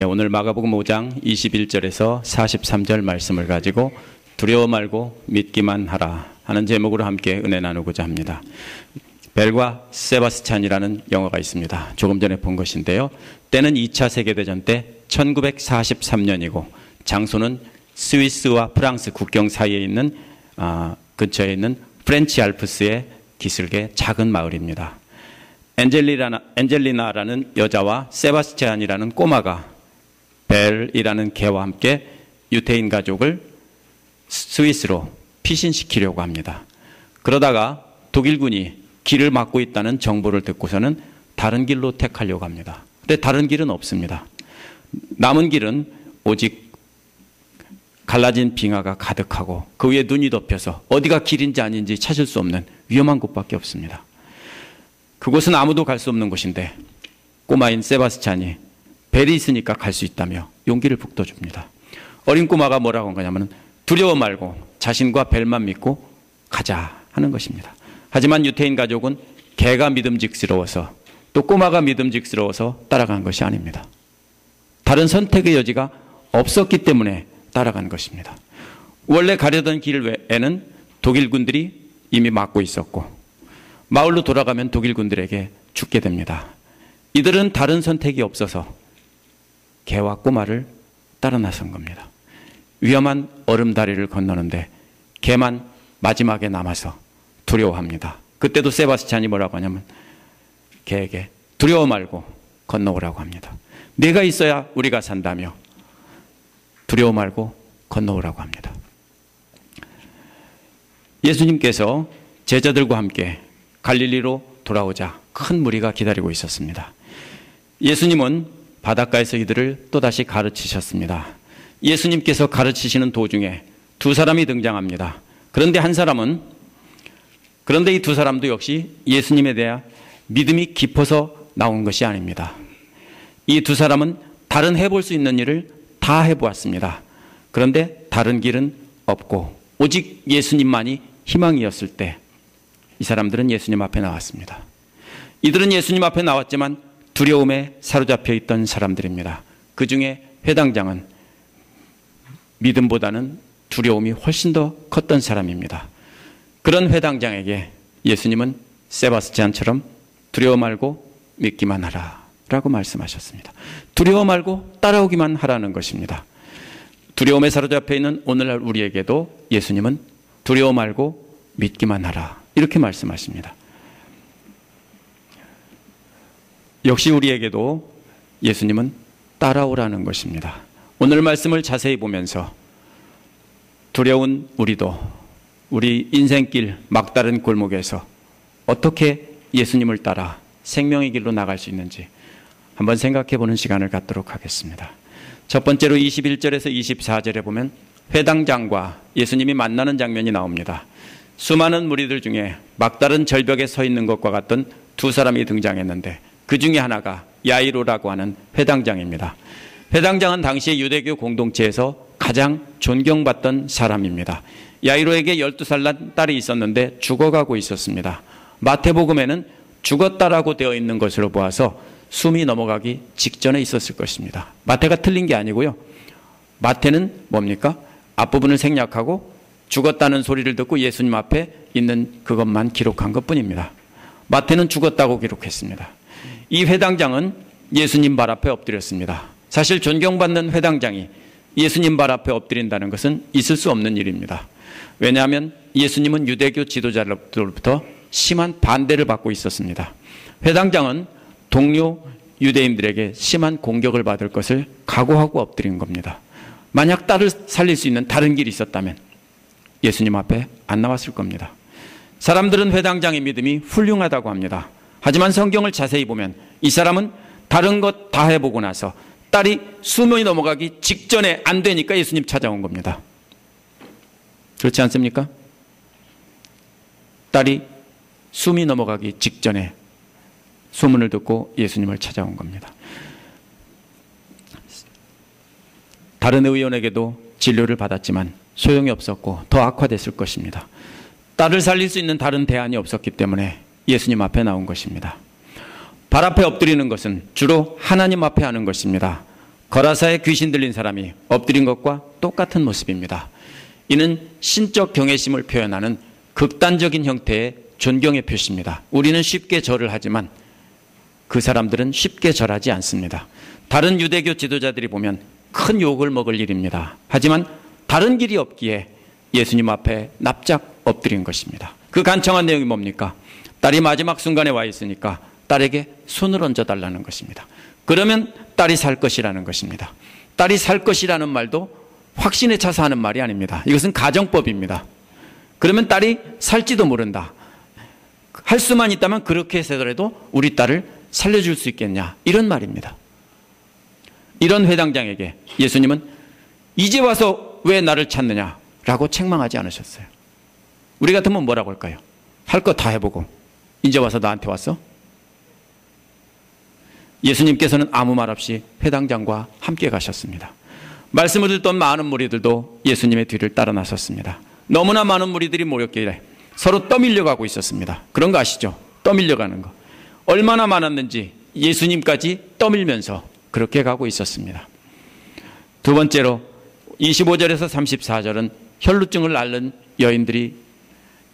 오늘 마가복음 5장 21절에서 43절 말씀을 가지고 두려워 말고 믿기만 하라 하는 제목으로 함께 은혜 나누고자 합니다. 벨과 세바스찬이라는 영화가 있습니다. 조금 전에 본 것인데요. 때는 2차 세계대전 때 1943년이고 장소는 스위스와 프랑스 국경 사이에 있는 근처에 있는 프렌치 알프스의 기슭의 작은 마을입니다. 엔젤리나라는 여자와 세바스찬이라는 꼬마가 벨이라는 개와 함께 유태인 가족을 스위스로 피신시키려고 합니다. 그러다가 독일군이 길을 막고 있다는 정보를 듣고서는 다른 길로 택하려고 합니다. 그런데 다른 길은 없습니다. 남은 길은 오직 갈라진 빙하가 가득하고 그 위에 눈이 덮여서 어디가 길인지 아닌지 찾을 수 없는 위험한 곳밖에 없습니다. 그곳은 아무도 갈 수 없는 곳인데 꼬마인 세바스찬이 벨이 있으니까 갈 수 있다며 용기를 북돋줍니다. 어린 꼬마가 뭐라고 한 거냐면 두려워 말고 자신과 벨만 믿고 가자 하는 것입니다. 하지만 유태인 가족은 개가 믿음직스러워서 또 꼬마가 믿음직스러워서 따라간 것이 아닙니다. 다른 선택의 여지가 없었기 때문에 따라간 것입니다. 원래 가려던 길 외에는 독일군들이 이미 막고 있었고 마을로 돌아가면 독일군들에게 죽게 됩니다. 이들은 다른 선택이 없어서 개와 꼬마를 따라 나선 겁니다. 위험한 얼음다리를 건너는데 개만 마지막에 남아서 두려워합니다. 그때도 세바스찬이 뭐라고 하냐면 개에게 두려워 말고 건너오라고 합니다. 내가 있어야 우리가 산다며 두려워 말고 건너오라고 합니다. 예수님께서 제자들과 함께 갈릴리로 돌아오자 큰 무리가 기다리고 있었습니다. 예수님은 바닷가에서 이들을 또다시 가르치셨습니다. 예수님께서 가르치시는 도중에 두 사람이 등장합니다. 그런데 이 두 사람도 역시 예수님에 대한 믿음이 깊어서 나온 것이 아닙니다. 이 두 사람은 다른 해볼 수 있는 일을 다 해보았습니다. 그런데 다른 길은 없고 오직 예수님만이 희망이었을 때 이 사람들은 예수님 앞에 나왔습니다. 이들은 예수님 앞에 나왔지만 두려움에 사로잡혀 있던 사람들입니다. 그 중에 회당장은 믿음보다는 두려움이 훨씬 더 컸던 사람입니다. 그런 회당장에게 예수님은 세바스찬처럼 두려워 말고 믿기만 하라 라고 말씀하셨습니다. 두려워 말고 따라오기만 하라는 것입니다. 두려움에 사로잡혀 있는 오늘날 우리에게도 예수님은 두려워 말고 믿기만 하라 이렇게 말씀하십니다. 역시 우리에게도 예수님은 따라오라는 것입니다. 오늘 말씀을 자세히 보면서 두려운 우리도 우리 인생길 막다른 골목에서 어떻게 예수님을 따라 생명의 길로 나갈 수 있는지 한번 생각해 보는 시간을 갖도록 하겠습니다. 첫 번째로 21절에서 24절에 보면 회당장과 예수님이 만나는 장면이 나옵니다. 수많은 무리들 중에 막다른 절벽에 서 있는 것과 같던 두 사람이 등장했는데 그 중에 하나가 야이로라고 하는 회당장입니다. 회당장은 당시 유대교 공동체에서 가장 존경받던 사람입니다. 야이로에게 12살 난 딸이 있었는데 죽어가고 있었습니다. 마태복음에는 죽었다라고 되어 있는 것으로 보아서 숨이 넘어가기 직전에 있었을 것입니다. 마태가 틀린 게 아니고요. 마태는 뭡니까? 앞부분을 생략하고 죽었다는 소리를 듣고 예수님 앞에 있는 그것만 기록한 것뿐입니다. 마태는 죽었다고 기록했습니다. 이 회당장은 예수님 발 앞에 엎드렸습니다. 사실 존경받는 회당장이 예수님 발 앞에 엎드린다는 것은 있을 수 없는 일입니다. 왜냐하면 예수님은 유대교 지도자로부터 심한 반대를 받고 있었습니다. 회당장은 동료 유대인들에게 심한 공격을 받을 것을 각오하고 엎드린 겁니다. 만약 딸을 살릴 수 있는 다른 길이 있었다면 예수님 앞에 안 나왔을 겁니다. 사람들은 회당장의 믿음이 훌륭하다고 합니다. 하지만 성경을 자세히 보면 이 사람은 다른 것 다 해보고 나서 딸이 숨이 넘어가기 직전에 안 되니까 예수님 찾아온 겁니다. 그렇지 않습니까? 딸이 숨이 넘어가기 직전에 소문을 듣고 예수님을 찾아온 겁니다. 다른 의원에게도 진료를 받았지만 소용이 없었고 더 악화됐을 것입니다. 딸을 살릴 수 있는 다른 대안이 없었기 때문에 예수님 앞에 나온 것입니다. 발 앞에 엎드리는 것은 주로 하나님 앞에 하는 것입니다. 거라사에 귀신 들린 사람이 엎드린 것과 똑같은 모습입니다. 이는 신적 경외심을 표현하는 극단적인 형태의 존경의 표시입니다. 우리는 쉽게 절을 하지만 그 사람들은 쉽게 절하지 않습니다. 다른 유대교 지도자들이 보면 큰 욕을 먹을 일입니다. 하지만 다른 길이 없기에 예수님 앞에 납작 엎드린 것입니다. 그 간청한 내용이 뭡니까? 딸이 마지막 순간에 와 있으니까 딸에게 손을 얹어달라는 것입니다. 그러면 딸이 살 것이라는 것입니다. 딸이 살 것이라는 말도 확신에 차서 하는 말이 아닙니다. 이것은 가정법입니다. 그러면 딸이 살지도 모른다. 할 수만 있다면 그렇게 해서라도 우리 딸을 살려줄 수 있겠냐, 이런 말입니다. 이런 회당장에게 예수님은 이제 와서 왜 나를 찾느냐라고 책망하지 않으셨어요. 우리 같으면 뭐라고 할까요? 할 거 다 해보고 이제 와서 나한테 왔어? 예수님께서는 아무 말 없이 회당장과 함께 가셨습니다. 말씀을 듣던 많은 무리들도 예수님의 뒤를 따라 나섰습니다. 너무나 많은 무리들이 모였기에 서로 떠밀려가고 있었습니다. 그런 거 아시죠? 떠밀려가는 거. 얼마나 많았는지 예수님까지 떠밀면서 그렇게 가고 있었습니다. 두 번째로 25절에서 34절은 혈루증을 앓는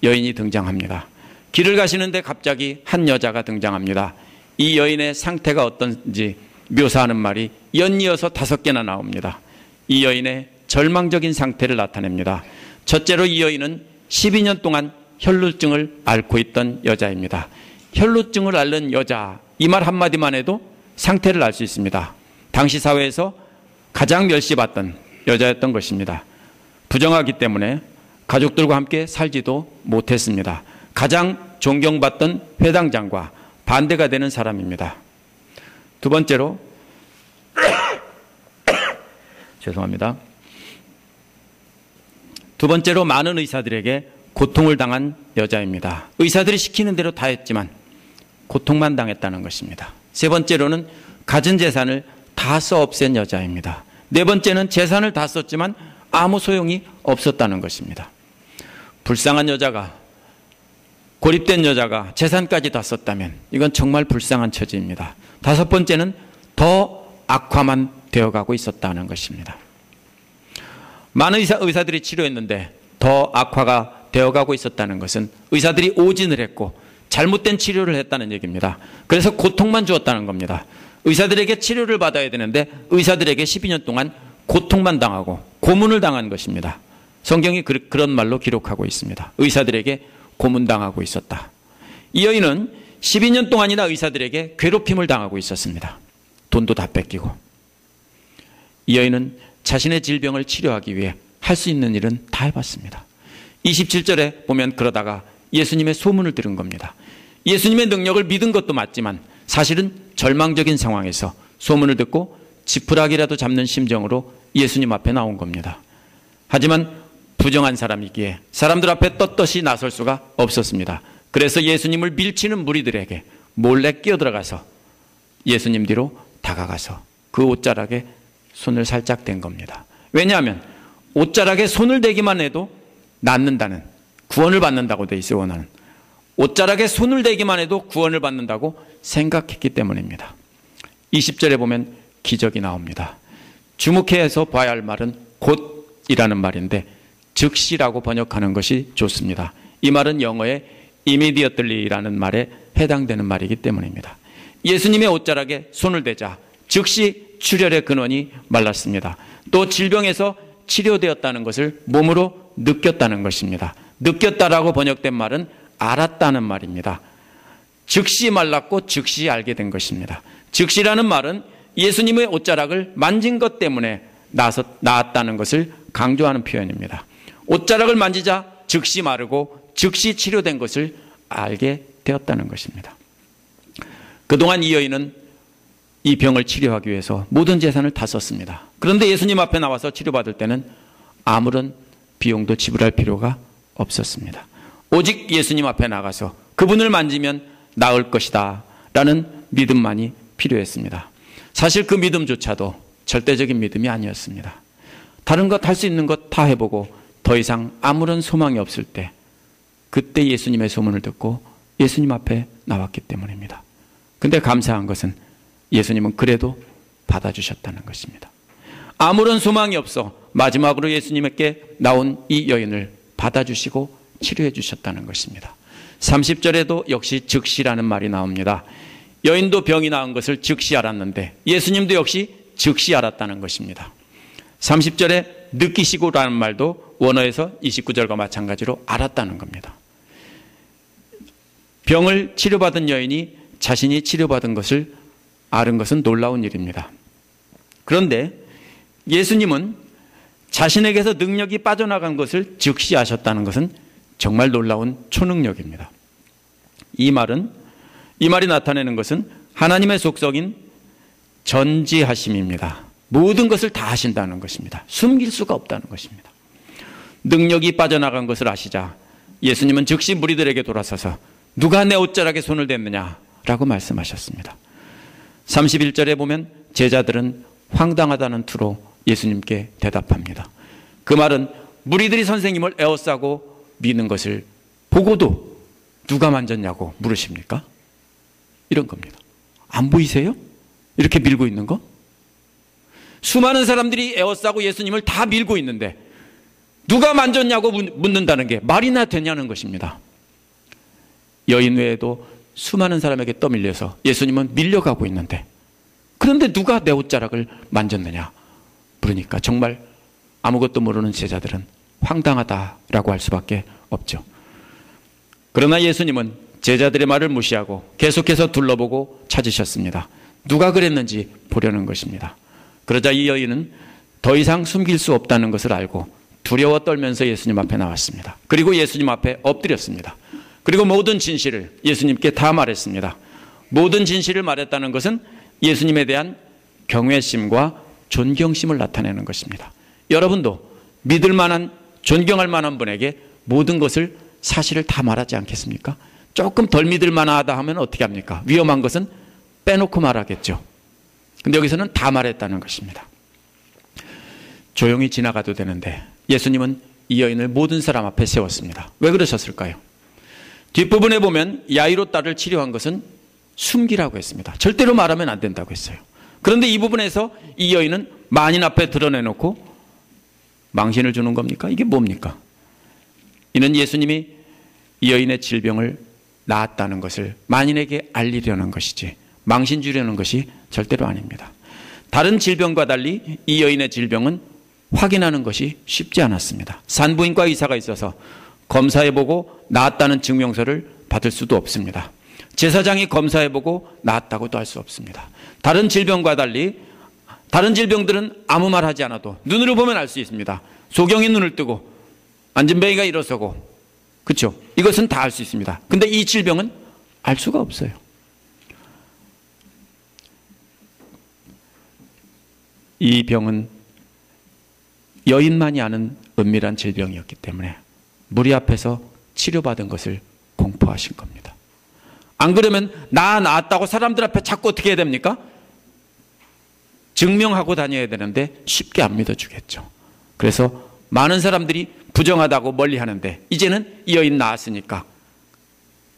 여인이 등장합니다. 길을 가시는데 갑자기 한 여자가 등장합니다. 이 여인의 상태가 어떤지 묘사하는 말이 연이어서 5개나 나옵니다. 이 여인의 절망적인 상태를 나타냅니다. 첫째로 이 여인은 12년 동안 혈루증을 앓고 있던 여자입니다. 혈루증을 앓는 여자, 이 말 한마디만 해도 상태를 알 수 있습니다. 당시 사회에서 가장 멸시받던 여자였던 것입니다. 부정하기 때문에 가족들과 함께 살지도 못했습니다. 가장 존경받던 회당장과 반대가 되는 사람입니다. 두 번째로 죄송합니다. 두 번째로 많은 의사들에게 고통을 당한 여자입니다. 의사들이 시키는 대로 다 했지만 고통만 당했다는 것입니다. 세 번째로는 가진 재산을 다 써 없앤 여자입니다. 네 번째는 재산을 다 썼지만 아무 소용이 없었다는 것입니다. 불쌍한 여자가, 고립된 여자가 재산까지 다 썼다면 이건 정말 불쌍한 처지입니다. 다섯 번째는 더 악화만 되어가고 있었다는 것입니다. 많은 의사들이 치료했는데 더 악화가 되어가고 있었다는 것은 의사들이 오진을 했고 잘못된 치료를 했다는 얘기입니다. 그래서 고통만 주었다는 겁니다. 의사들에게 치료를 받아야 되는데 의사들에게 12년 동안 고통만 당하고 고문을 당한 것입니다. 성경이 그런 말로 기록하고 있습니다. 의사들에게 고문당하고 있었다. 이 여인은 12년 동안이나 의사들에게 괴롭힘을 당하고 있었습니다. 돈도 다 뺏기고. 이 여인은 자신의 질병을 치료하기 위해 할 수 있는 일은 다 해봤습니다. 27절에 보면 그러다가 예수님의 소문을 들은 겁니다. 예수님의 능력을 믿은 것도 맞지만 사실은 절망적인 상황에서 소문을 듣고 지푸라기라도 잡는 심정으로 예수님 앞에 나온 겁니다. 하지만 부정한 사람이기에 사람들 앞에 떳떳이 나설 수가 없었습니다. 그래서 예수님을 밀치는 무리들에게 몰래 끼어들어가서 예수님 뒤로 다가가서 그 옷자락에 손을 살짝 댄 겁니다. 왜냐하면 옷자락에 손을 대기만 해도 낫는다는, 구원을 받는다고 돼 있어요. 원하는 옷자락에 손을 대기만 해도 구원을 받는다고 생각했기 때문입니다. 20절에 보면 기적이 나옵니다. 주목해서 봐야 할 말은 곧이라는 말인데 즉시라고 번역하는 것이 좋습니다. 이 말은 영어의 immediately라는 말에 해당되는 말이기 때문입니다. 예수님의 옷자락에 손을 대자 즉시 출혈의 근원이 말랐습니다. 또 질병에서 치료되었다는 것을 몸으로 느꼈다는 것입니다. 느꼈다라고 번역된 말은 알았다는 말입니다. 즉시 말랐고 즉시 알게 된 것입니다. 즉시라는 말은 예수님의 옷자락을 만진 것 때문에 나았다는 것을 강조하는 표현입니다. 옷자락을 만지자 즉시 마르고 즉시 치료된 것을 알게 되었다는 것입니다. 그동안 이 여인은 이 병을 치료하기 위해서 모든 재산을 다 썼습니다. 그런데 예수님 앞에 나와서 치료받을 때는 아무런 비용도 지불할 필요가 없었습니다. 오직 예수님 앞에 나가서 그분을 만지면 나을 것이다 라는 믿음만이 필요했습니다. 사실 그 믿음조차도 절대적인 믿음이 아니었습니다. 다른 것 할 수 있는 것 다 해보고 더 이상 아무런 소망이 없을 때 그때 예수님의 소문을 듣고 예수님 앞에 나왔기 때문입니다. 근데 감사한 것은 예수님은 그래도 받아주셨다는 것입니다. 아무런 소망이 없어 마지막으로 예수님께 나온 이 여인을 받아주시고 치료해 주셨다는 것입니다. 30절에도 역시 즉시라는 말이 나옵니다. 여인도 병이 나은 것을 즉시 알았는데 예수님도 역시 즉시 알았다는 것입니다. 30절에 느끼시고라는 말도 원어에서 29절과 마찬가지로 알았다는 겁니다. 병을 치료받은 여인이 자신이 치료받은 것을 아는 것은 놀라운 일입니다. 그런데 예수님은 자신에게서 능력이 빠져나간 것을 즉시 아셨다는 것은 정말 놀라운 초능력입니다. 이 말이 나타내는 것은 하나님의 속성인 전지하심입니다. 모든 것을 다 하신다는 것입니다. 숨길 수가 없다는 것입니다. 능력이 빠져나간 것을 아시자 예수님은 즉시 무리들에게 돌아서서 누가 내 옷자락에 손을 댔느냐라고 말씀하셨습니다. 31절에 보면 제자들은 황당하다는 투로 예수님께 대답합니다. 그 말은 무리들이 선생님을 에워싸고 미는 것을 보고도 누가 만졌냐고 물으십니까? 이런 겁니다. 안 보이세요? 이렇게 밀고 있는 거? 수많은 사람들이 에워싸고 예수님을 다 밀고 있는데 누가 만졌냐고 묻는다는 게 말이나 되냐는 것입니다. 여인 외에도 수많은 사람에게 떠밀려서 예수님은 밀려가고 있는데 그런데 누가 내 옷자락을 만졌느냐 물으니까 정말 아무것도 모르는 제자들은 황당하다라고 할 수밖에 없죠. 그러나 예수님은 제자들의 말을 무시하고 계속해서 둘러보고 찾으셨습니다. 누가 그랬는지 보려는 것입니다. 그러자 이 여인은 더 이상 숨길 수 없다는 것을 알고 두려워 떨면서 예수님 앞에 나왔습니다. 그리고 예수님 앞에 엎드렸습니다. 그리고 모든 진실을 예수님께 다 말했습니다. 모든 진실을 말했다는 것은 예수님에 대한 경외심과 존경심을 나타내는 것입니다. 여러분도 믿을 만한, 존경할 만한 분에게 모든 것을 사실을 다 말하지 않겠습니까? 조금 덜 믿을 만하다 하면 어떻게 합니까? 위험한 것은 빼놓고 말하겠죠. 근데 여기서는 다 말했다는 것입니다. 조용히 지나가도 되는데 예수님은 이 여인을 모든 사람 앞에 세웠습니다. 왜 그러셨을까요? 뒷부분에 보면 야이로 딸을 치료한 것은 숨기라고 했습니다. 절대로 말하면 안 된다고 했어요. 그런데 이 부분에서 이 여인은 만인 앞에 드러내놓고 망신을 주는 겁니까? 이게 뭡니까? 이는 예수님이 이 여인의 질병을 나았다는 것을 만인에게 알리려는 것이지 망신 주려는 것이 절대로 아닙니다. 다른 질병과 달리 이 여인의 질병은 확인하는 것이 쉽지 않았습니다. 산부인과 의사가 있어서 검사해보고 나았다는 증명서를 받을 수도 없습니다. 제사장이 검사해보고 나았다고도 할 수 없습니다. 다른 질병과 달리 다른 질병들은 아무 말 하지 않아도 눈으로 보면 알 수 있습니다. 소경이 눈을 뜨고 안진뱅이가 일어서고, 그렇죠? 이것은 다 알 수 있습니다. 근데 이 질병은 알 수가 없어요. 이 병은 여인만이 아는 은밀한 질병이었기 때문에 무리 앞에서 치료받은 것을 공포하신 겁니다. 안 그러면 나았다고 사람들 앞에 자꾸 어떻게 해야 됩니까? 증명하고 다녀야 되는데 쉽게 안 믿어주겠죠. 그래서 많은 사람들이 부정하다고 멀리 하는데 이제는 이 여인 나았으니까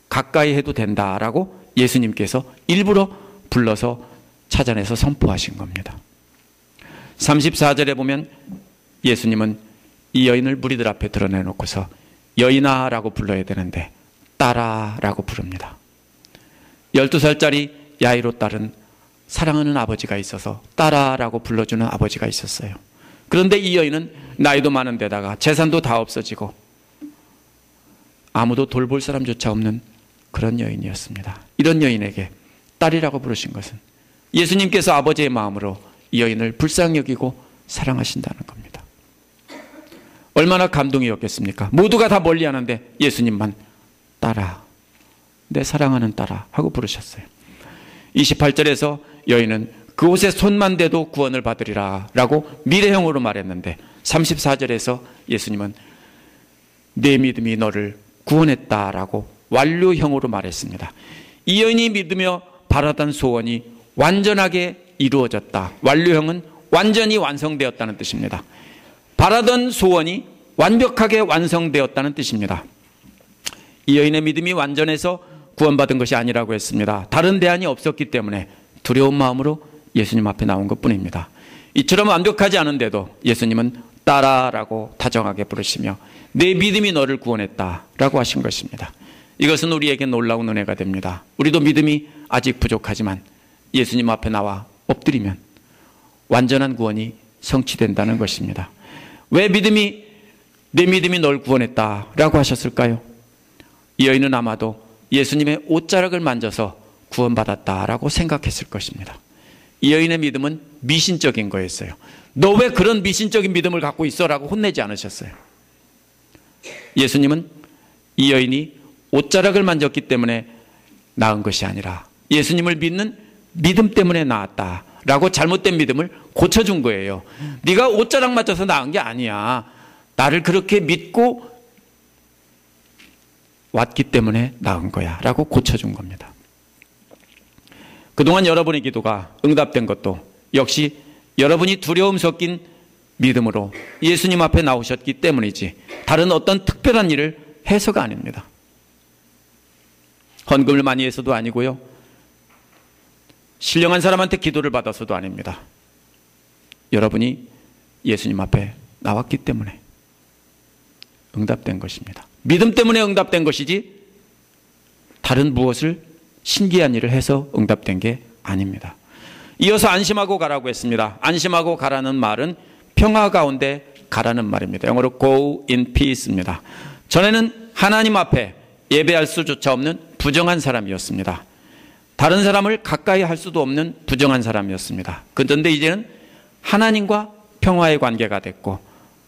가까이 해도 된다라고 예수님께서 일부러 불러서 찾아내서 선포하신 겁니다. 34절에 보면 예수님은 이 여인을 무리들 앞에 드러내놓고서 여인아 라고 불러야 되는데 딸아 라고 부릅니다. 12살짜리 야이로 딸은 사랑하는 아버지가 있어서 딸아 라고 불러주는 아버지가 있었어요. 그런데 이 여인은 나이도 많은 데다가 재산도 다 없어지고 아무도 돌볼 사람조차 없는 그런 여인이었습니다. 이런 여인에게 딸이라고 부르신 것은 예수님께서 아버지의 마음으로 이 여인을 불쌍히 여기고 사랑하신다는 겁니다. 얼마나 감동이었겠습니까? 모두가 다 멀리 하는데 예수님만 딸아, 내 사랑하는 딸아 하고 부르셨어요. 28절에서 여인은 그곳에 손만 대도 구원을 받으리라 라고 미래형으로 말했는데 34절에서 예수님은 내 믿음이 너를 구원했다라고 완료형으로 말했습니다. 이 여인이 믿으며 바라던 소원이 완전하게 이루어졌다. 완료형은 완전히 완성되었다는 뜻입니다. 바라던 소원이 완벽하게 완성되었다는 뜻입니다. 이 여인의 믿음이 완전해서 구원받은 것이 아니라고 했습니다. 다른 대안이 없었기 때문에 두려운 마음으로 예수님 앞에 나온 것뿐입니다. 이처럼 완벽하지 않은데도 예수님은 따라라고 다정하게 부르시며 내 믿음이 너를 구원했다라고 하신 것입니다. 이것은 우리에게 놀라운 은혜가 됩니다. 우리도 믿음이 아직 부족하지만 예수님 앞에 나와 엎드리면 완전한 구원이 성취된다는 것입니다. 왜 내 믿음이 널 구원했다라고 하셨을까요? 이 여인은 아마도 예수님의 옷자락을 만져서 구원받았다라고 생각했을 것입니다. 이 여인의 믿음은 미신적인 거였어요. 너 왜 그런 미신적인 믿음을 갖고 있어? 라고 혼내지 않으셨어요. 예수님은 이 여인이 옷자락을 만졌기 때문에 나은 것이 아니라 예수님을 믿는 믿음 때문에 나았다라고 잘못된 믿음을 고쳐준 거예요. 네가 옷자락 맞춰서 나은 게 아니야. 나를 그렇게 믿고 왔기 때문에 나은 거야 라고 고쳐준 겁니다. 그동안 여러분의 기도가 응답된 것도 역시 여러분이 두려움 섞인 믿음으로 예수님 앞에 나오셨기 때문이지 다른 어떤 특별한 일을 해서가 아닙니다. 헌금을 많이 해서도 아니고요, 신령한 사람한테 기도를 받아서도 아닙니다. 여러분이 예수님 앞에 나왔기 때문에 응답된 것입니다. 믿음 때문에 응답된 것이지 다른 무엇을 신기한 일을 해서 응답된 게 아닙니다. 이어서 안심하고 가라고 했습니다. 안심하고 가라는 말은 평화 가운데 가라는 말입니다. 영어로 go in peace입니다. 전에는 하나님 앞에 예배할 수조차 없는 부정한 사람이었습니다. 다른 사람을 가까이 할 수도 없는 부정한 사람이었습니다. 그런데 이제는 하나님과 평화의 관계가 됐고,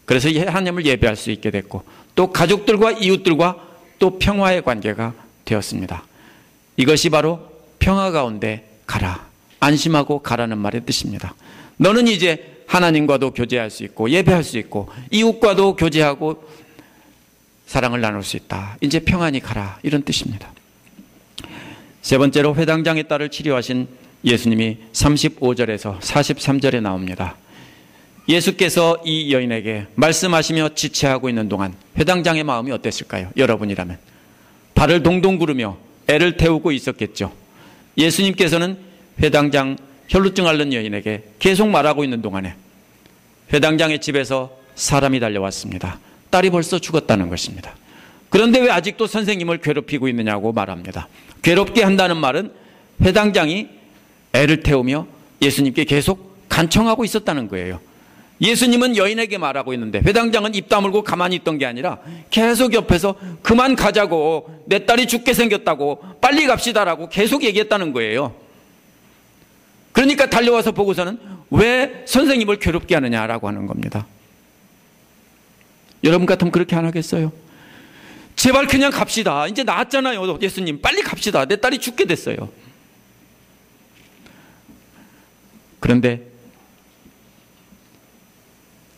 그래서 하나님을 예배할 수 있게 됐고, 또 가족들과 이웃들과 또 평화의 관계가 되었습니다. 이것이 바로 평화 가운데 가라, 안심하고 가라는 말의 뜻입니다. 너는 이제 하나님과도 교제할 수 있고 예배할 수 있고 이웃과도 교제하고 사랑을 나눌 수 있다. 이제 평안히 가라, 이런 뜻입니다. 세 번째로 회당장의 딸을 치료하신 예수님이 35절에서 43절에 나옵니다. 예수께서 이 여인에게 말씀하시며 지체하고 있는 동안 회당장의 마음이 어땠을까요? 여러분이라면 발을 동동 구르며 애를 태우고 있었겠죠. 예수님께서는 회당장 혈루증 앓는 여인에게 계속 말하고 있는 동안에 회당장의 집에서 사람이 달려왔습니다. 딸이 벌써 죽었다는 것입니다. 그런데 왜 아직도 선생님을 괴롭히고 있느냐고 말합니다. 괴롭게 한다는 말은 회당장이 애를 태우며 예수님께 계속 간청하고 있었다는 거예요. 예수님은 여인에게 말하고 있는데 회당장은 입 다물고 가만히 있던 게 아니라 계속 옆에서 그만 가자고, 내 딸이 죽게 생겼다고, 빨리 갑시다라고 계속 얘기했다는 거예요. 그러니까 달려와서 보고서는 왜 선생님을 괴롭게 하느냐라고 하는 겁니다. 여러분 같으면 그렇게 안 하겠어요? 제발 그냥 갑시다. 이제 나았잖아요. 예수님 빨리 갑시다. 내 딸이 죽게 됐어요. 그런데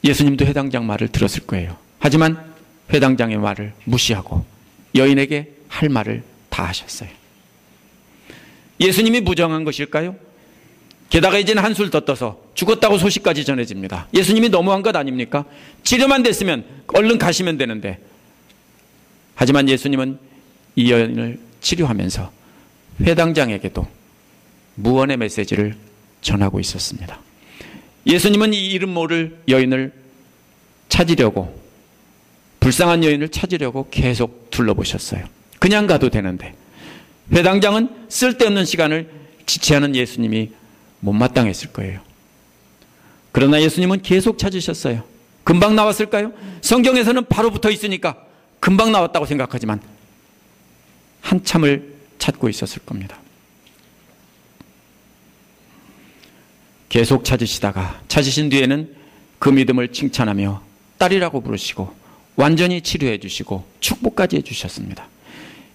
예수님도 회당장 말을 들었을 거예요. 하지만 회당장의 말을 무시하고 여인에게 할 말을 다 하셨어요. 예수님이 무정한 것일까요? 게다가 이제는 한술 더 떠서 죽었다고 소식까지 전해집니다. 예수님이 너무한 것 아닙니까? 치료만 됐으면 얼른 가시면 되는데. 하지만 예수님은 이 여인을 치료하면서 회당장에게도 무언의 메시지를 전하고 있었습니다. 예수님은 이 이름 모를 여인을 찾으려고, 불쌍한 여인을 찾으려고 계속 둘러보셨어요. 그냥 가도 되는데 회당장은 쓸데없는 시간을 지체하는 예수님이 못마땅했을 거예요. 그러나 예수님은 계속 찾으셨어요. 금방 나왔을까요? 성경에서는 바로 붙어 있으니까 금방 나왔다고 생각하지만 한참을 찾고 있었을 겁니다. 계속 찾으신 뒤에는 그 믿음을 칭찬하며 딸이라고 부르시고 완전히 치료해 주시고 축복까지 해 주셨습니다.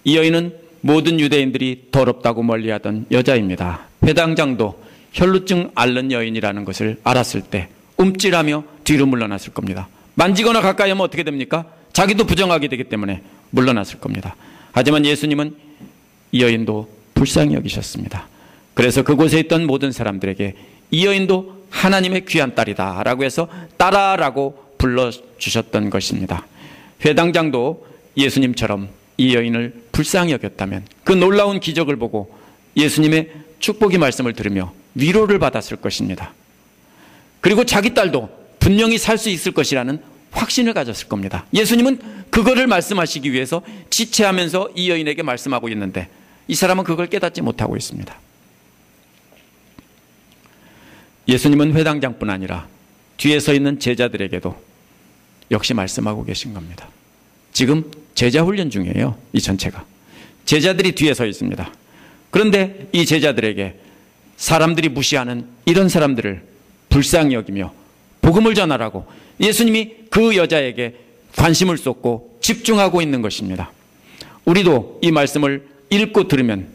이 여인은 모든 유대인들이 더럽다고 멀리하던 여자입니다. 회당장도 혈루증 앓는 여인이라는 것을 알았을 때 움찔하며 뒤로 물러났을 겁니다. 만지거나 가까이 하면 어떻게 됩니까? 자기도 부정하게 되기 때문에 물러났을 겁니다. 하지만 예수님은 이 여인도 불쌍히 여기셨습니다. 그래서 그곳에 있던 모든 사람들에게 이 여인도 하나님의 귀한 딸이다 라고 해서 딸아라고 불러주셨던 것입니다. 회당장도 예수님처럼 이 여인을 불쌍히 여겼다면 그 놀라운 기적을 보고 예수님의 축복의 말씀을 들으며 위로를 받았을 것입니다. 그리고 자기 딸도 분명히 살 수 있을 것이라는 확신을 가졌을 겁니다. 예수님은 그거를 말씀하시기 위해서 지체하면서 이 여인에게 말씀하고 있는데 이 사람은 그걸 깨닫지 못하고 있습니다. 예수님은 회당장뿐 아니라 뒤에 서 있는 제자들에게도 역시 말씀하고 계신 겁니다. 지금 제자 훈련 중이에요. 이 전체가. 제자들이 뒤에 서 있습니다. 그런데 이 제자들에게 사람들이 무시하는 이런 사람들을 불쌍히 여기며 복음을 전하라고 예수님이 그 여자에게 관심을 쏟고 집중하고 있는 것입니다. 우리도 이 말씀을 읽고 들으면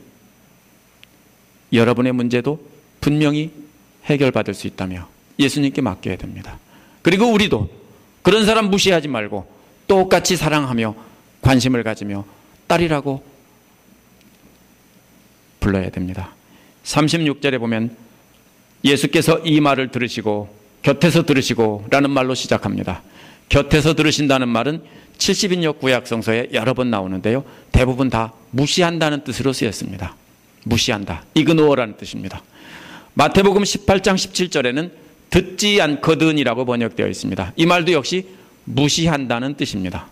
여러분의 문제도 분명히 해결받을 수 있다며 예수님께 맡겨야 됩니다. 그리고 우리도 그런 사람 무시하지 말고 똑같이 사랑하며 관심을 가지며 딸이라고 불러야 됩니다. 36절에 보면 예수께서 이 말을 들으시고 곁에서 들으시고 라는 말로 시작합니다. 곁에서 들으신다는 말은 70인역 구약성서에 여러 번 나오는데요. 대부분 다 무시한다는 뜻으로 쓰였습니다. 무시한다. 이그노어라는 뜻입니다. 마태복음 18장 17절에는 듣지 않거든이라고 번역되어 있습니다. 이 말도 역시 무시한다는 뜻입니다.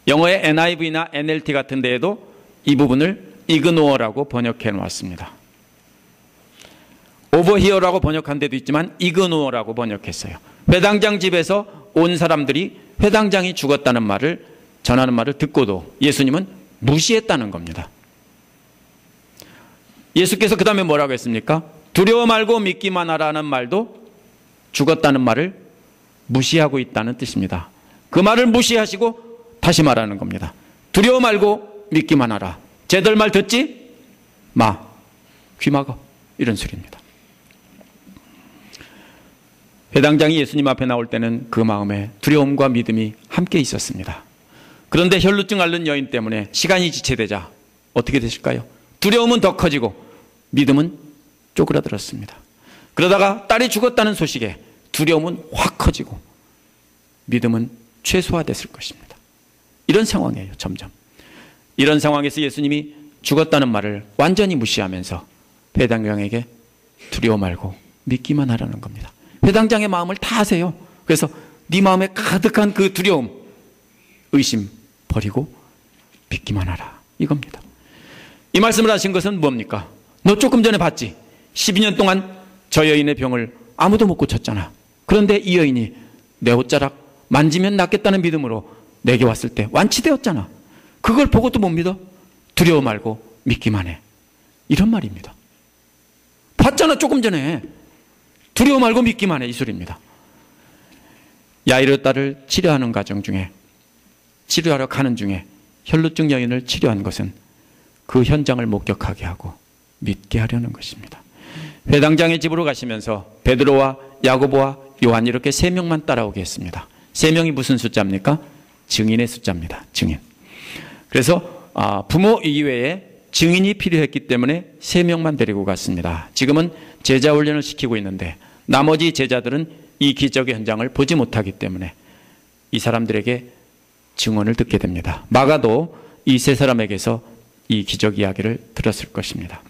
영어의 NIV나 NLT 같은 데에도 이 부분을 이그노어라고 번역해 놓았습니다. 오버히어라고 번역한 데도 있지만 이그노어라고 번역했어요. 회당장 집에서 온 사람들이 회당장이 죽었다는 말을 전하는 말을 듣고도 예수님은 무시했다는 겁니다. 예수께서 그 다음에 뭐라고 했습니까? 두려워 말고 믿기만 하라는 말도 죽었다는 말을 무시하고 있다는 뜻입니다. 그 말을 무시하시고 다시 말하는 겁니다. 두려워 말고 믿기만 하라. 쟤들 말 듣지? 마. 귀 막어. 이런 소리입니다. 회당장이 예수님 앞에 나올 때는 그 마음에 두려움과 믿음이 함께 있었습니다. 그런데 혈루증 앓는 여인 때문에 시간이 지체되자 어떻게 되실까요? 두려움은 더 커지고 믿음은 쪼그라들었습니다. 그러다가 딸이 죽었다는 소식에 두려움은 확 커지고 믿음은 최소화됐을 것입니다. 이런 상황이에요. 점점. 이런 상황에서 예수님이 죽었다는 말을 완전히 무시하면서 회당장에게 두려워 말고 믿기만 하라는 겁니다. 회당장의 마음을 다 아세요. 그래서 네 마음에 가득한 그 두려움, 의심 버리고 믿기만 하라. 이겁니다. 이 말씀을 하신 것은 뭡니까? 너 조금 전에 봤지? 12년 동안 저 여인의 병을 아무도 못 고쳤잖아. 그런데 이 여인이 내 옷자락 만지면 낫겠다는 믿음으로 내게 왔을 때 완치되었잖아. 그걸 보고도 못 믿어? 두려워 말고 믿기만 해. 이런 말입니다. 봤잖아 조금 전에. 두려워 말고 믿기만 해. 이 소리입니다. 야이로 딸을 치료하는 과정 중에 치료하러 가는 중에 혈루증 여인을 치료한 것은 그 현장을 목격하게 하고 믿게 하려는 것입니다. 회당장의 집으로 가시면서 베드로와 야고보와 요한 이렇게 3명만 따라오게 했습니다. 3명이 무슨 숫자입니까? 증인의 숫자입니다. 증인. 그래서 부모 이외에 증인이 필요했기 때문에 3명만 데리고 갔습니다. 지금은 제자 훈련을 시키고 있는데 나머지 제자들은 이 기적의 현장을 보지 못하기 때문에 이 사람들에게 증언을 듣게 됩니다. 마가도 이 3사람에게서 이 기적 이야기를 들었을 것입니다.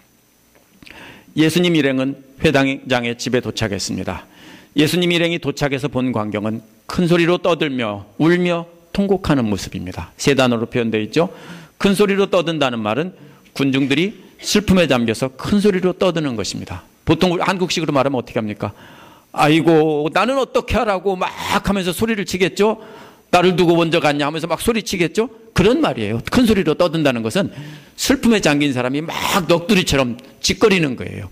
예수님 일행은 회당장의 집에 도착했습니다. 예수님 일행이 도착해서 본 광경은 큰 소리로 떠들며 울며 통곡하는 모습입니다. 3단어로 표현되어 있죠. 큰 소리로 떠든다는 말은 군중들이 슬픔에 잠겨서 큰 소리로 떠드는 것입니다. 보통 한국식으로 말하면 어떻게 합니까? 아이고 나는 어떻게 하라고 막 하면서 소리를 치겠죠. 나를 두고 먼저 갔냐 하면서 막 소리치겠죠. 그런 말이에요. 큰 소리로 떠든다는 것은 슬픔에 잠긴 사람이 막 넋두리처럼 짓거리는 거예요.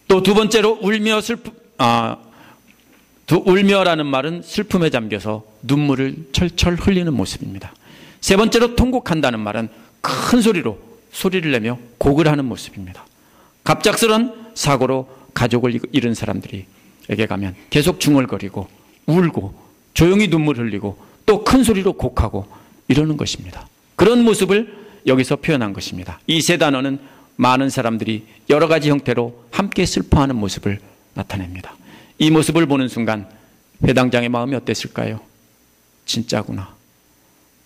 또 두 번째로 울며라는 말은 슬픔에 잠겨서 눈물을 철철 흘리는 모습입니다. 세 번째로 통곡한다는 말은 큰 소리로 소리를 내며 곡을 하는 모습입니다. 갑작스런 사고로 가족을 잃은 사람들에게 가면 계속 중얼거리고 울고 조용히 눈물 흘리고 또 큰 소리로 곡하고 이러는 것입니다. 그런 모습을 여기서 표현한 것입니다. 이 3단어는 많은 사람들이 여러 가지 형태로 함께 슬퍼하는 모습을 나타냅니다. 이 모습을 보는 순간 회당장의 마음이 어땠을까요? 진짜구나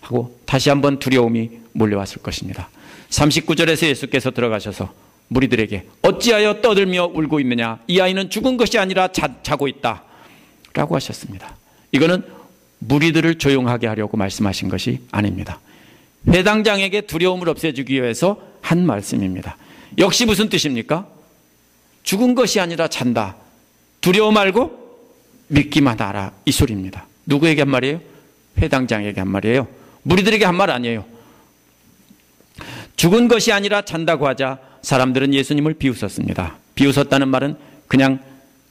하고 다시 한번 두려움이 몰려왔을 것입니다. 39절에서 예수께서 들어가셔서 무리들에게 어찌하여 떠들며 울고 있느냐? 이 아이는 죽은 것이 아니라 자고 있다 라고 하셨습니다. 이거는 무리들을 조용하게 하려고 말씀하신 것이 아닙니다. 회당장에게 두려움을 없애주기 위해서 한 말씀입니다. 역시 무슨 뜻입니까? 죽은 것이 아니라 잔다. 두려워 말고 믿기만 하라, 이 소리입니다. 누구에게 한 말이에요? 회당장에게 한 말이에요. 무리들에게 한 말 아니에요. 죽은 것이 아니라 잔다고 하자 사람들은 예수님을 비웃었습니다. 비웃었다는 말은 그냥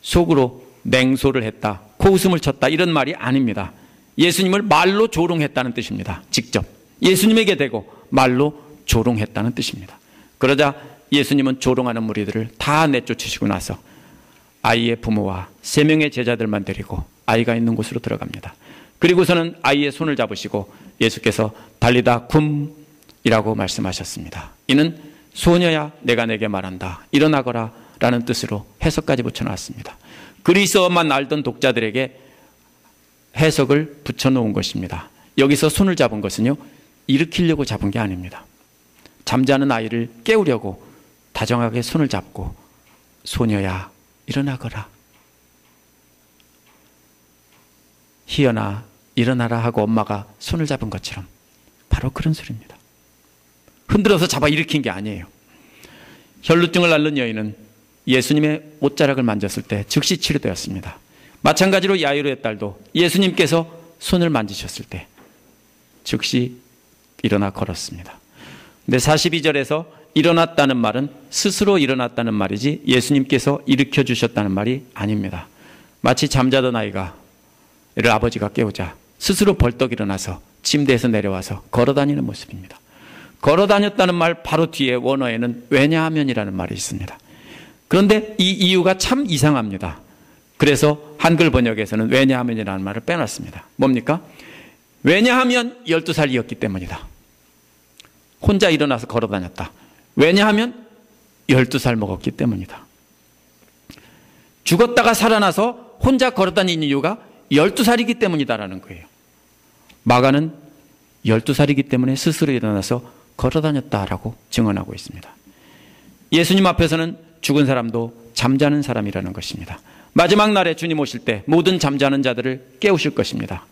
속으로 냉소를 했다, 코웃음을 쳤다, 이런 말이 아닙니다. 예수님을 말로 조롱했다는 뜻입니다. 직접 예수님에게 대고 말로 조롱했다는 뜻입니다. 그러자 예수님은 조롱하는 무리들을 다 내쫓으시고 나서 아이의 부모와 3명의 제자들만 데리고 아이가 있는 곳으로 들어갑니다. 그리고서는 아이의 손을 잡으시고 예수께서 달리다 쿰이라고 말씀하셨습니다. 이는 소녀야 내가 내게 말한다, 일어나거라 라는 뜻으로 해석까지 붙여놨습니다. 그리스어만 알던 독자들에게 해석을 붙여놓은 것입니다. 여기서 손을 잡은 것은요, 일으키려고 잡은 게 아닙니다. 잠자는 아이를 깨우려고 다정하게 손을 잡고 소녀야 일어나거라, 희연아 일어나라 하고 엄마가 손을 잡은 것처럼 바로 그런 소리입니다. 흔들어서 잡아 일으킨 게 아니에요. 혈루증을 앓는 여인은 예수님의 옷자락을 만졌을 때 즉시 치료되었습니다. 마찬가지로 야이로의 딸도 예수님께서 손을 만지셨을 때 즉시 일어나 걸었습니다. 근데 42절에서 일어났다는 말은 스스로 일어났다는 말이지 예수님께서 일으켜 주셨다는 말이 아닙니다. 마치 잠자던 아이가 이를 아버지가 깨우자 스스로 벌떡 일어나서 침대에서 내려와서 걸어다니는 모습입니다. 걸어다녔다는 말 바로 뒤에 원어에는 왜냐하면이라는 말이 있습니다. 그런데 이 이유가 참 이상합니다. 그래서 한글 번역에서는 왜냐하면이라는 말을 빼놨습니다. 뭡니까? 왜냐하면 12살이었기 때문이다. 혼자 일어나서 걸어다녔다. 왜냐하면 12살 먹었기 때문이다. 죽었다가 살아나서 혼자 걸어다니는 이유가 12살이기 때문이다라는 거예요. 마가는 12살이기 때문에 스스로 일어나서 걸어다녔다라고 증언하고 있습니다. 예수님 앞에서는 죽은 사람도 잠자는 사람이라는 것입니다. 마지막 날에 주님 오실 때 모든 잠자는 자들을 깨우실 것입니다.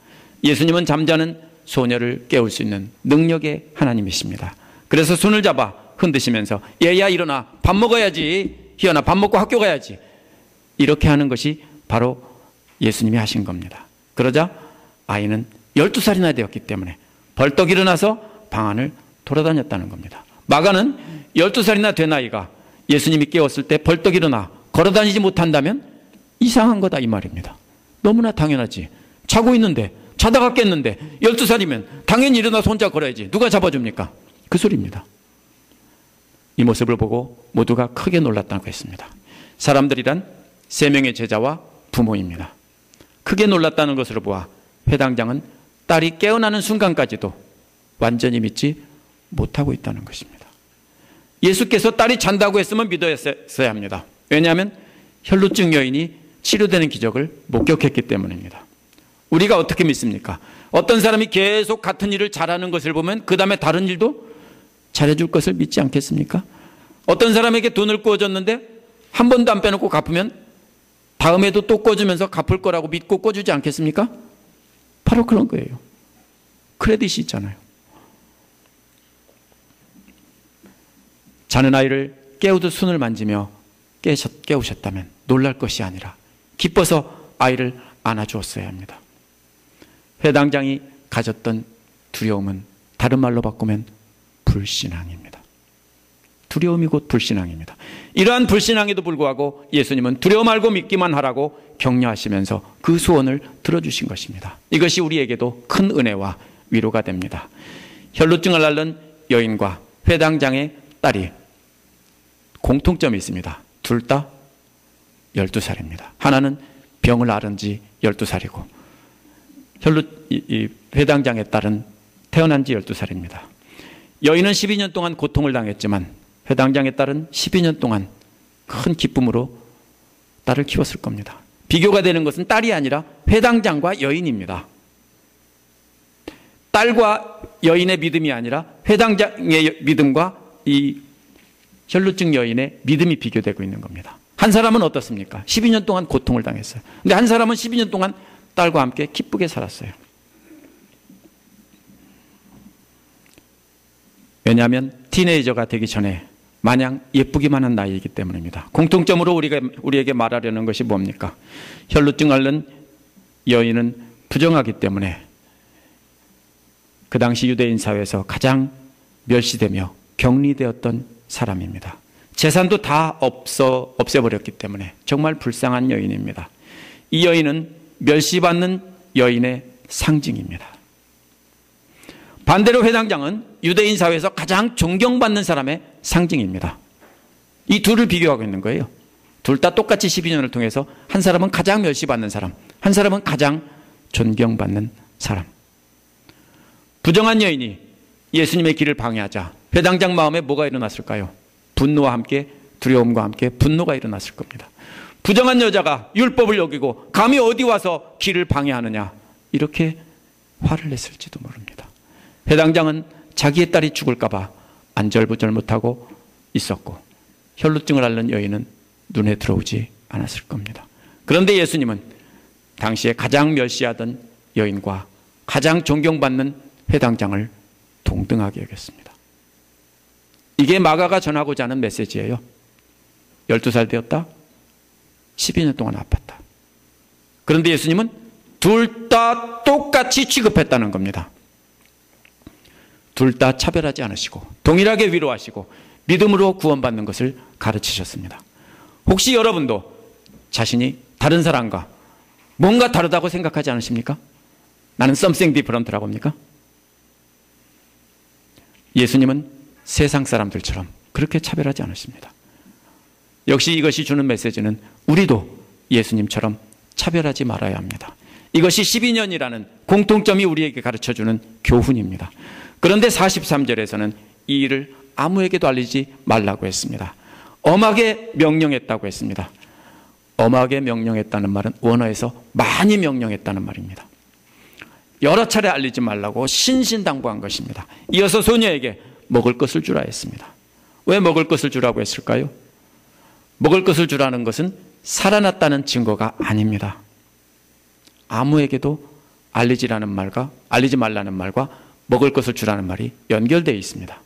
예수님은 잠자는 소녀를 깨울 수 있는 능력의 하나님이십니다. 그래서 손을 잡아 흔드시면서 얘야 일어나, 밥 먹어야지, 희연아 밥 먹고 학교 가야지, 이렇게 하는 것이 바로 예수님이 하신 겁니다. 그러자 아이는 12살이나 되었기 때문에 벌떡 일어나서 방 안을 돌아다녔다는 겁니다. 마가는 12살이나 된 아이가 예수님이 깨웠을 때 벌떡 일어나 걸어다니지 못한다면 이상한 거다 이 말입니다. 너무나 당연하지. 자고 있는데, 자다가 깼는데 12살이면 당연히 일어나서 혼자 걸어야지. 누가 잡아줍니까? 그 소리입니다. 이 모습을 보고 모두가 크게 놀랐다고 했습니다. 사람들이란 3명의 제자와 부모입니다. 크게 놀랐다는 것으로 보아 회당장은 딸이 깨어나는 순간까지도 완전히 믿지 못하고 있다는 것입니다. 예수께서 딸이 잔다고 했으면 믿어야 합니다. 왜냐하면 혈루증 여인이 치료되는 기적을 목격했기 때문입니다. 우리가 어떻게 믿습니까? 어떤 사람이 계속 같은 일을 잘하는 것을 보면 그 다음에 다른 일도 잘해줄 것을 믿지 않겠습니까? 어떤 사람에게 돈을 꿔줬는데 한 번도 안 빼놓고 갚으면 다음에도 또 꿔주면서 갚을 거라고 믿고 꿔주지 않겠습니까? 바로 그런 거예요. 크레딧이 있잖아요. 자는 아이를 깨우듯 손을 만지며 깨우셨다면 놀랄 것이 아니라 기뻐서 아이를 안아주었어야 합니다. 회당장이 가졌던 두려움은 다른 말로 바꾸면 불신앙입니다. 두려움이 곧 불신앙입니다. 이러한 불신앙에도 불구하고 예수님은 두려워 말고 믿기만 하라고 격려하시면서 그 소원을 들어주신 것입니다. 이것이 우리에게도 큰 은혜와 위로가 됩니다. 혈루증을 앓는 여인과 회당장의 딸이 공통점이 있습니다. 둘 다 12살입니다. 하나는 병을 앓은 지 12살이고 회당장의 딸은 태어난 지 12살입니다. 여인은 12년 동안 고통을 당했지만 회당장의 딸은 12년 동안 큰 기쁨으로 딸을 키웠을 겁니다. 비교가 되는 것은 딸이 아니라 회당장과 여인입니다. 딸과 여인의 믿음이 아니라 회당장의 믿음과 이 혈루증 여인의 믿음이 비교되고 있는 겁니다. 한 사람은 어떻습니까? 12년 동안 고통을 당했어요. 근데 한 사람은 12년 동안 딸과 함께 기쁘게 살았어요. 왜냐하면 티네이저가 되기 전에 마냥 예쁘기만 한 나이이기 때문입니다. 공통점으로 우리에게 말하려는 것이 뭡니까? 혈루증 앓는 여인은 부정하기 때문에 그 당시 유대인 사회에서 가장 멸시되며 격리되었던 사람입니다. 재산도 다 없애버렸기 때문에 정말 불쌍한 여인입니다. 이 여인은 멸시받는 여인의 상징입니다. 반대로 회당장은 유대인 사회에서 가장 존경받는 사람의 상징입니다. 이 둘을 비교하고 있는 거예요. 둘 다 똑같이 12년을 통해서 한 사람은 가장 멸시받는 사람, 한 사람은 가장 존경받는 사람. 부정한 여인이 예수님의 길을 방해하자 회당장 마음에 뭐가 일어났을까요? 분노와 함께 두려움과 함께 분노가 일어났을 겁니다. 부정한 여자가 율법을 어기고 감히 어디 와서 길을 방해하느냐, 이렇게 화를 냈을지도 모릅니다. 회당장은 자기의 딸이 죽을까 봐 안절부절 못하고 있었고 혈루증을 앓는 여인은 눈에 들어오지 않았을 겁니다. 그런데 예수님은 당시에 가장 멸시하던 여인과 가장 존경받는 회당장을 동등하게 여겼습니다. 이게 마가가 전하고자 하는 메시지예요. 12살 되었다, 12년 동안 아팠다. 그런데 예수님은 둘 다 똑같이 취급했다는 겁니다. 둘 다 차별하지 않으시고 동일하게 위로하시고 믿음으로 구원받는 것을 가르치셨습니다. 혹시 여러분도 자신이 다른 사람과 뭔가 다르다고 생각하지 않으십니까? 나는 something different라고 합니까? 예수님은 세상 사람들처럼 그렇게 차별하지 않으십니다. 역시 이것이 주는 메시지는 우리도 예수님처럼 차별하지 말아야 합니다. 이것이 12년이라는 공통점이 우리에게 가르쳐주는 교훈입니다. 그런데 43절에서는 이 일을 아무에게도 알리지 말라고 했습니다. 엄하게 명령했다고 했습니다. 엄하게 명령했다는 말은 원어에서 많이 명령했다는 말입니다. 여러 차례 알리지 말라고 신신당부한 것입니다. 이어서 소녀에게 먹을 것을 주라 했습니다. 왜 먹을 것을 주라고 했을까요? 먹을 것을 주라는 것은 살아났다는 증거가 아닙니다. 아무에게도 알리지 말라는 말과 먹을 것을 주라는 말이 연결되어 있습니다.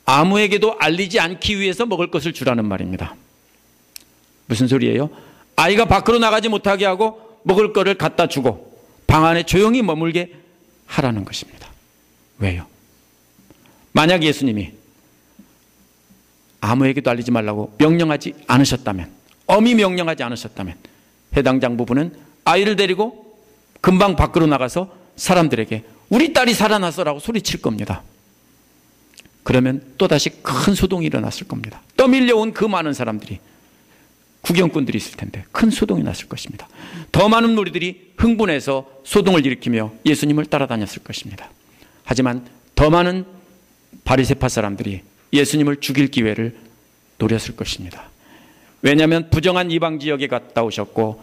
아무에게도 알리지 않기 위해서 먹을 것을 주라는 말입니다. 무슨 소리예요? 아이가 밖으로 나가지 못하게 하고 먹을 것을 갖다 주고 방 안에 조용히 머물게 하라는 것입니다. 왜요? 만약 예수님이 아무에게도 알리지 말라고 명령하지 않으셨다면, 엄히 명령하지 않으셨다면 회당장 부부는 아이를 데리고 금방 밖으로 나가서 사람들에게 우리 딸이 살아났어라고 소리칠 겁니다. 그러면 또다시 큰 소동이 일어났을 겁니다. 떠밀려온 그 많은 사람들이, 구경꾼들이 있을 텐데 큰 소동이 났을 것입니다. 더 많은 무리들이 흥분해서 소동을 일으키며 예수님을 따라다녔을 것입니다. 하지만 더 많은 바리새파 사람들이 예수님을 죽일 기회를 노렸을 것입니다. 왜냐하면 부정한 이방 지역에 갔다 오셨고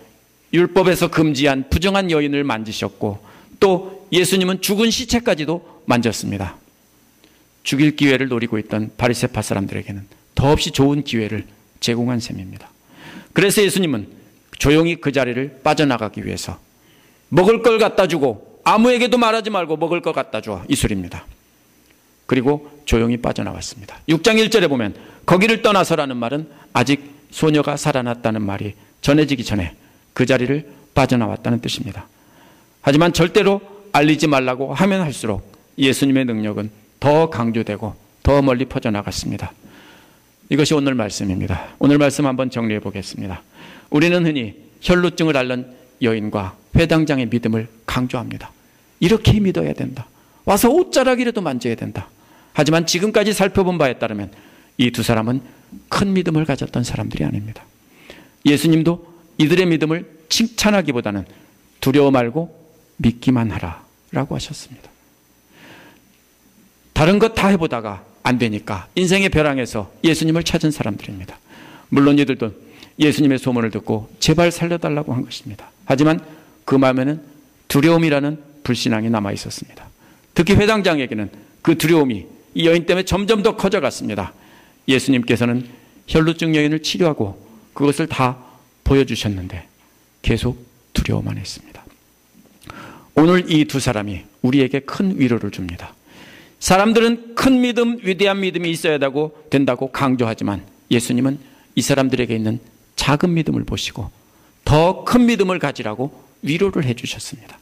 율법에서 금지한 부정한 여인을 만지셨고 또 예수님은 죽은 시체까지도 만졌습니다. 죽일 기회를 노리고 있던 바리새파 사람들에게는 더없이 좋은 기회를 제공한 셈입니다. 그래서 예수님은 조용히 그 자리를 빠져나가기 위해서 먹을 걸 갖다 주고 아무에게도 말하지 말고 먹을 걸 갖다 줘, 이 소리입니다. 그리고 조용히 빠져나왔습니다. 6장 1절에 보면 거기를 떠나서라는 말은 아직 소녀가 살아났다는 말이 전해지기 전에 그 자리를 빠져나왔다는 뜻입니다. 하지만 절대로 알리지 말라고 하면 할수록 예수님의 능력은 더 강조되고 더 멀리 퍼져나갔습니다. 이것이 오늘 말씀입니다. 오늘 말씀 한번 정리해 보겠습니다. 우리는 흔히 혈루증을 앓는 여인과 회당장의 믿음을 강조합니다. 이렇게 믿어야 된다. 와서 옷자락이라도 만져야 된다. 하지만 지금까지 살펴본 바에 따르면 이 두 사람은 큰 믿음을 가졌던 사람들이 아닙니다. 예수님도 이들의 믿음을 칭찬하기보다는 두려워 말고 믿기만 하라라고 하셨습니다. 다른 것 다 해보다가 안 되니까 인생의 벼랑에서 예수님을 찾은 사람들입니다. 물론 이들도 예수님의 소문을 듣고 제발 살려달라고 한 것입니다. 하지만 그 마음에는 두려움이라는 불신앙이 남아 있었습니다. 특히 회당장에게는 그 두려움이 이 여인 때문에 점점 더 커져갔습니다. 예수님께서는 혈루증 여인을 치료하고 그것을 다 보여주셨는데 계속 두려워만 했습니다. 오늘 이 두 사람이 우리에게 큰 위로를 줍니다. 사람들은 큰 믿음, 위대한 믿음이 있어야 된다고 강조하지만 예수님은 이 사람들에게 있는 작은 믿음을 보시고 더 큰 믿음을 가지라고 위로를 해주셨습니다.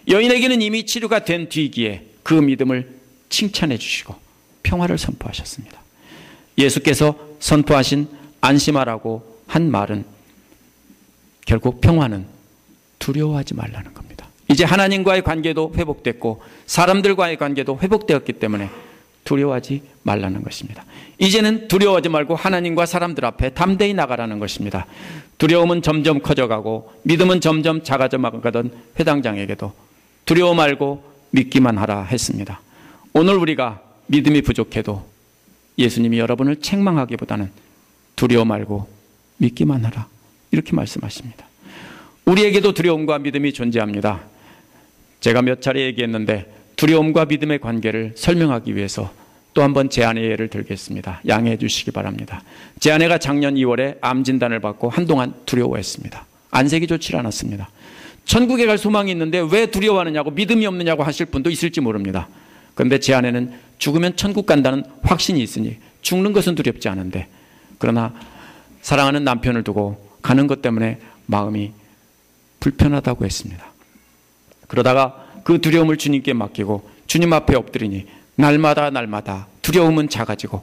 여인에게는 이미 치료가 된 뒤기에 그 믿음을 칭찬해 주시고 평화를 선포하셨습니다. 예수께서 선포하신 안심하라고 한 말은 결국 평화는 두려워하지 말라는 겁니다. 이제 하나님과의 관계도 회복됐고 사람들과의 관계도 회복되었기 때문에 두려워하지 말라는 것입니다. 이제는 두려워하지 말고 하나님과 사람들 앞에 담대히 나가라는 것입니다. 두려움은 점점 커져가고 믿음은 점점 작아져가던 회당장에게도 두려워 말고 믿기만 하라 했습니다. 오늘 우리가 믿음이 부족해도 예수님이 여러분을 책망하기보다는 두려워 말고 믿기만 하라 이렇게 말씀하십니다. 우리에게도 두려움과 믿음이 존재합니다. 제가 몇 차례 얘기했는데 두려움과 믿음의 관계를 설명하기 위해서 또 한 번 제 아내의 예를 들겠습니다. 양해해 주시기 바랍니다. 제 아내가 작년 2월에 암 진단을 받고 한동안 두려워했습니다. 안색이 좋지 않았습니다. 천국에 갈 소망이 있는데 왜 두려워하느냐고 믿음이 없느냐고 하실 분도 있을지 모릅니다. 그런데 제 아내는 죽으면 천국 간다는 확신이 있으니 죽는 것은 두렵지 않은데 그러나 사랑하는 남편을 두고 가는 것 때문에 마음이 불편하다고 했습니다. 그러다가 그 두려움을 주님께 맡기고 주님 앞에 엎드리니 날마다 두려움은 작아지고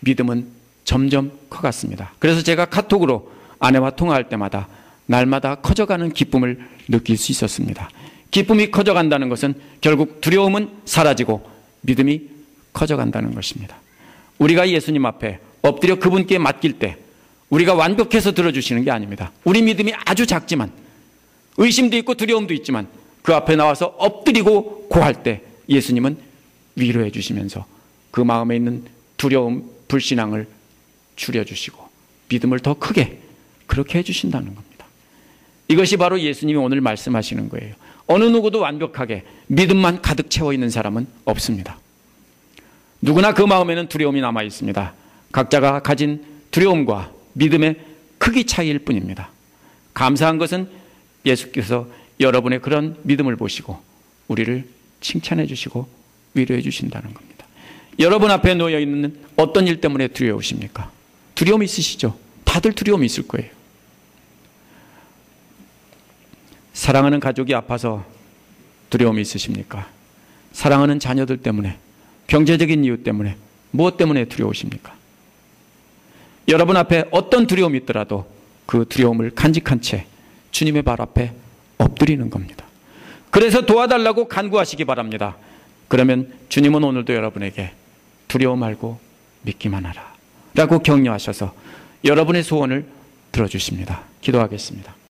믿음은 점점 커갔습니다. 그래서 제가 카톡으로 아내와 통화할 때마다 날마다 커져가는 기쁨을 느낄 수 있었습니다. 기쁨이 커져간다는 것은 결국 두려움은 사라지고 믿음이 커져간다는 것입니다. 우리가 예수님 앞에 엎드려 그분께 맡길 때 우리가 완벽해서 들어주시는 게 아닙니다. 우리 믿음이 아주 작지만 의심도 있고 두려움도 있지만 그 앞에 나와서 엎드리고 고할 때 예수님은 위로해 주시면서 그 마음에 있는 두려움, 불신앙을 줄여주시고 믿음을 더 크게 그렇게 해주신다는 겁니다. 이것이 바로 예수님이 오늘 말씀하시는 거예요. 어느 누구도 완벽하게 믿음만 가득 채워 있는 사람은 없습니다. 누구나 그 마음에는 두려움이 남아 있습니다. 각자가 가진 두려움과 믿음의 크기 차이일 뿐입니다. 감사한 것은 예수께서 여러분의 그런 믿음을 보시고 우리를 칭찬해 주시고 위로해 주신다는 겁니다. 여러분 앞에 놓여 있는 어떤 일 때문에 두려우십니까? 두려움이 있으시죠? 다들 두려움이 있을 거예요. 사랑하는 가족이 아파서 두려움이 있으십니까? 사랑하는 자녀들 때문에, 경제적인 이유 때문에, 무엇 때문에 두려우십니까? 여러분 앞에 어떤 두려움이 있더라도 그 두려움을 간직한 채 주님의 발 앞에 엎드리는 겁니다. 그래서 도와달라고 간구하시기 바랍니다. 그러면 주님은 오늘도 여러분에게 두려워 말고 믿기만 하라 라고 격려하셔서 여러분의 소원을 들어주십니다. 기도하겠습니다.